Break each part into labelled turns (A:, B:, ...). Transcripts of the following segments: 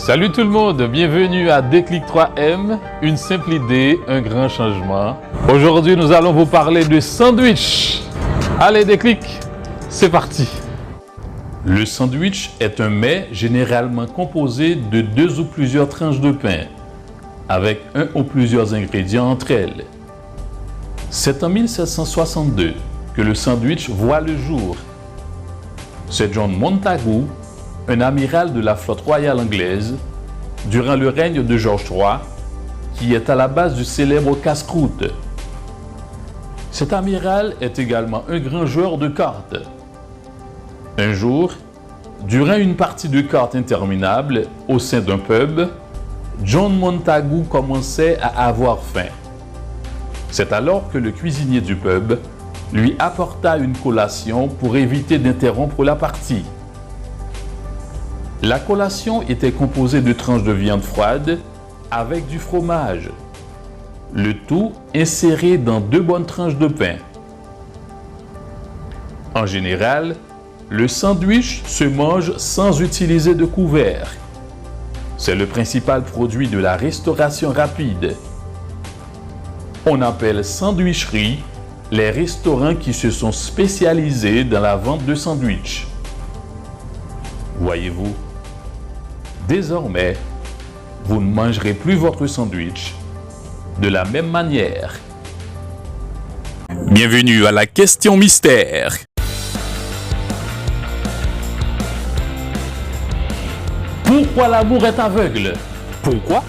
A: Salut tout le monde, bienvenue à Déclic 3M, une simple idée, un grand changement. Aujourd'hui, nous allons vous parler de sandwich. Allez Déclic, c'est parti. Le sandwich est un mets généralement composé de 2 ou plusieurs tranches de pain, avec un ou plusieurs ingrédients entre elles. C'est en 1762 que le sandwich voit le jour. C'est John Montagu, un amiral de la flotte royale anglaise, durant le règne de George III, qui est à la base du célèbre casse-croûte. Cet amiral est également un grand joueur de cartes. Un jour, durant une partie de cartes interminable au sein d'un pub, John Montagu commençait à avoir faim. C'est alors que le cuisinier du pub lui apporta une collation pour éviter d'interrompre la partie. La collation était composée de tranches de viande froide avec du fromage, le tout inséré dans 2 bonnes tranches de pain. En général, le sandwich se mange sans utiliser de couvert. C'est le principal produit de la restauration rapide. On appelle sandwicherie les restaurants qui se sont spécialisés dans la vente de sandwichs. Voyez-vous, désormais, vous ne mangerez plus votre sandwich de la même manière.
B: Bienvenue à la question mystère.
A: Pourquoi l'amour est aveugle?
B: Pourquoi?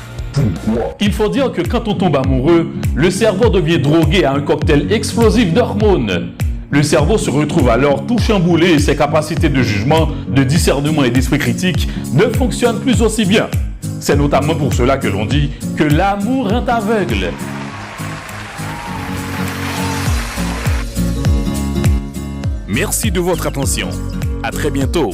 A: Il faut dire que quand on tombe amoureux, le cerveau devient drogué à un cocktail explosif d'hormones. Le cerveau se retrouve alors tout chamboulé et ses capacités de jugement, de discernement et d'esprit critique ne fonctionnent plus aussi bien. C'est notamment pour cela que l'on dit que l'amour rend aveugle.
B: Merci de votre attention. À très bientôt.